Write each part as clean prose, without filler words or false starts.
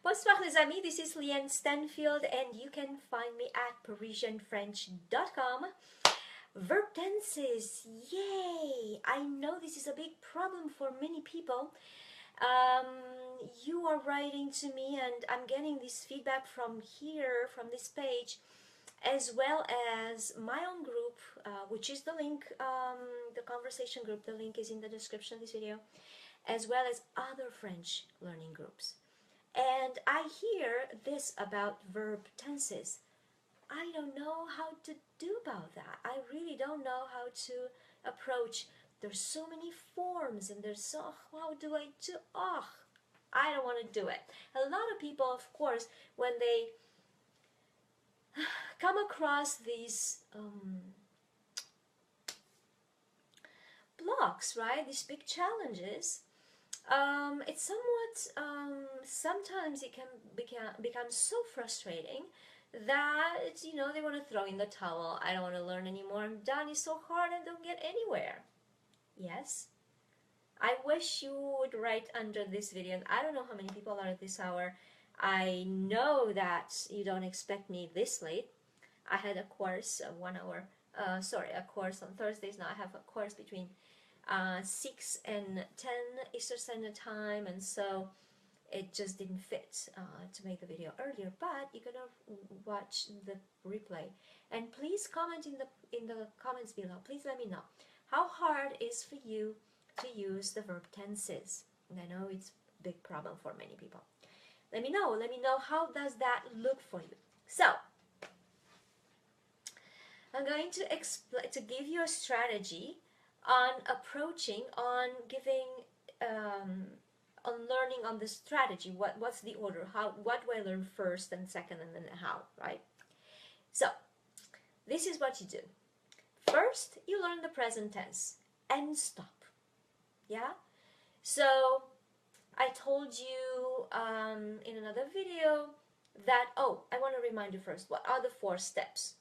Bonsoir les amis, this is Llyane Stanfield and you can find me at ParisianFrench.com. Verb tenses, yay! I know this is a big problem for many people. You are writing to me and I'm getting this feedback from here, from this page, as well as my own group, which is the link, the conversation group. The link is in the description of this video, as well as other French learning groups. And I hear this about verb tenses. I don't know how to do about that. I really don't know how to approach. There's so many forms and there's so, how do I do? Oh, I don't want to do it. A lot of people, of course, when they come across these blocks, right? These big challenges, it's somewhat, sometimes it can become so frustrating that, they want to throw in the towel. I don't want to learn anymore. I'm done. It's so hard and don't get anywhere. Yes? I wish you would write under this video. I don't know how many people are at this hour. I know that you don't expect me this late. I had a course, a course on Thursdays. Now I have a course between 6 and 10 Eastern Standard Time, and so it just didn't fit to make the video earlier, but you're gonna watch the replay. And please comment in the comments below. Please let me know how hard it is for you to use the verb tenses. And I know it's a big problem for many people. Let me know how does that look for you. So I'm going to give you a strategy on approaching, on giving, on learning on the strategy. What's the order? What do I learn first and second and then how, right? So this is what you do. First, you learn the present tense and stop. Yeah? So I told you in another video that, I want to remind you first, what are the 4 steps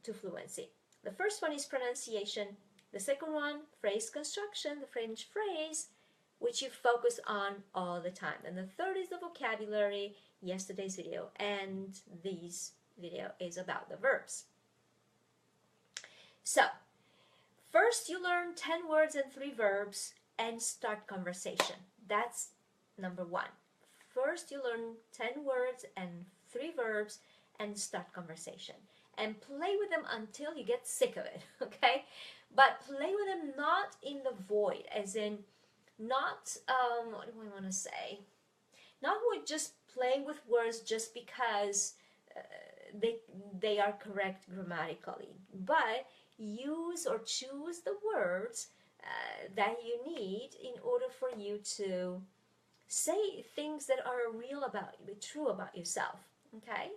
to fluency? The first one is pronunciation. The second one, phrase construction, the French phrase, which you focus on all the time. And the third is the vocabulary, yesterday's video, and this video is about the verbs. So, first you learn 10 words and 3 verbs and start conversation. That's number 1. First you learn 10 words and 3 verbs and start conversation. And play with them until you get sick of it, okay? But play with them not in the void, as in not, what do I want to say? Not with just playing with words just because they are correct grammatically, but use or choose the words that you need in order for you to say things that are real about you, true about yourself, okay?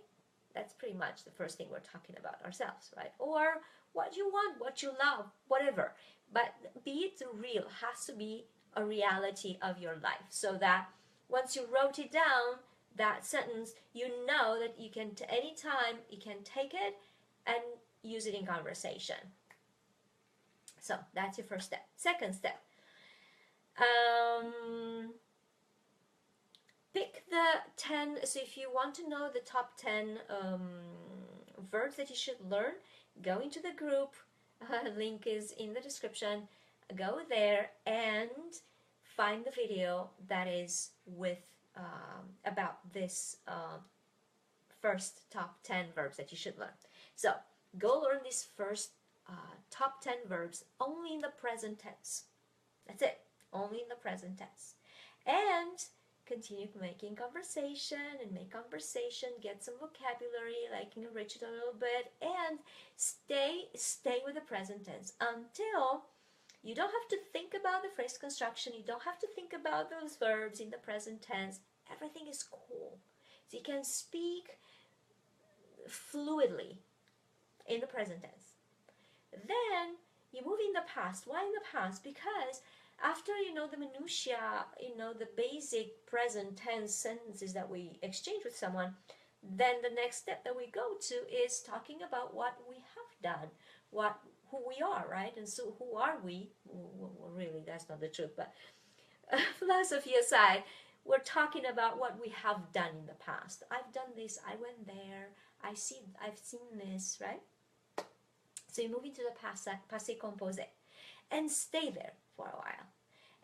That's pretty much the first thing we're talking about ourselves, right? Or what you want, what you love, whatever. But be it real, has to be a reality of your life, so that once you wrote it down, that sentence, you know that you can, anytime, you can take it and use it in conversation. So that's your first step. Second step. Pick the 10, so if you want to know the top 10 verbs that you should learn, go into the group, link is in the description, go there and find the video that is with, about this first top 10 verbs that you should learn. So, go learn these first top 10 verbs only in the present tense. That's it, only in the present tense. And continue making conversation and make conversation, get some vocabulary, like enrich it a little bit, and stay with the present tense until you don't have to think about the phrase construction, you don't have to think about those verbs in the present tense. Everything is cool. So you can speak fluidly in the present tense. Then you move in the past. Why in the past? Because after you know the minutiae, the basic present tense sentences that we exchange with someone, then the next step that we go to is talking about what we have done, who we are, right? And so who are we? Well, really, that's not the truth, but philosophy aside, we're talking about what we have done in the past. I've done this, I went there, I've seen this, right? So you move into the passé composé and stay there for a while.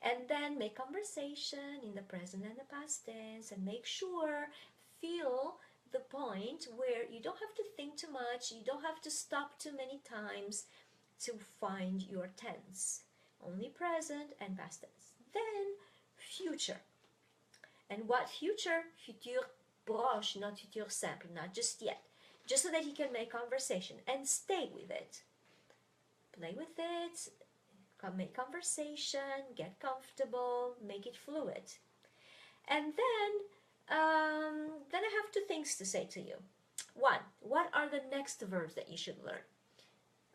And then make conversation in the present and the past tense, and make sure, feel the point where you don't have to think too much, you don't have to stop too many times to find your tense. Only present and past tense. Then future. And what future? Futur proche, not futur simple, not just yet. Just so that you can make conversation and stay with it. Play with it, make conversation, get comfortable, make it fluid. And then I have two things to say to you. One, what are the next verbs that you should learn?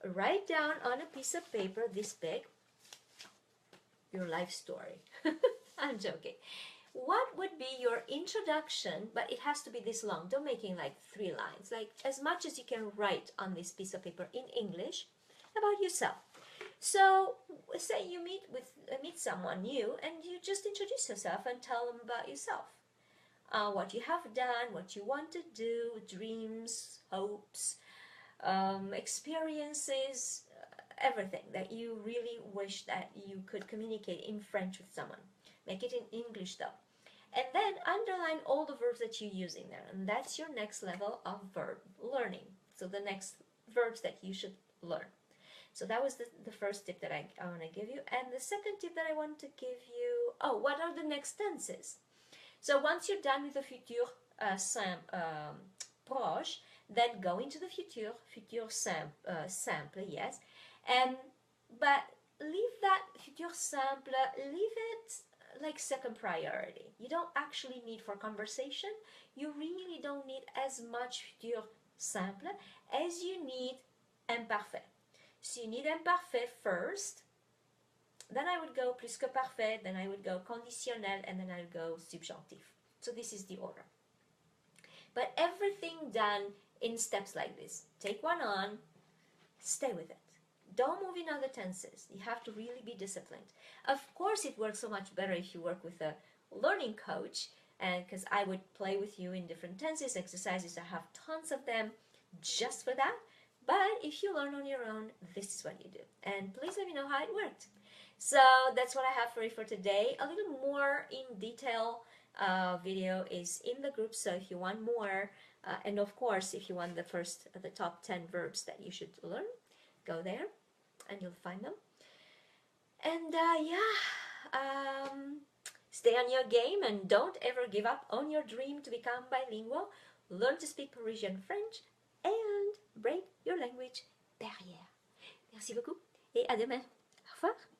Write down on a piece of paper this big your life story. I'm joking. What would be your introduction, but it has to be this long. Don't make it like 3 lines. Like as much as you can write on this piece of paper in English about yourself. So say you meet someone new and you just introduce yourself and tell them about yourself. What you have done, what you want to do, dreams, hopes, experiences, everything that you really wish that you could communicate in French with someone. Make it in English though. And then underline all the verbs that you use in there. And that's your next level of verb learning. So the next verbs that you should learn. So that was the first tip that I want to give you. And the second tip that I want to give you, what are the next tenses? So once you're done with the futur proche, then go into the futur simple, yes. But leave that futur simple, leave it like second priority. You don't actually need for conversation. You really don't need as much futur simple as you need imparfait. So you need imparfait first, then I would go plus que parfait, then I would go conditionnel, and then I would go subjonctif. So this is the order. But everything done in steps like this. Take one on, stay with it. Don't move in other tenses. You have to really be disciplined. Of course, it works so much better if you work with a learning coach, and because I would play with you in different tenses, exercises. I have tons of them just for that. But if you learn on your own, this is what you do. And please let me know how it worked. So that's what I have for you for today. A little more in detail video is in the group. So if you want more, and of course, if you want the top 10 verbs that you should learn, go there and you'll find them. And stay on your game and don't ever give up on your dream to become bilingual. Learn to speak Parisian French and break your language barrière. Merci beaucoup et à demain. Au revoir.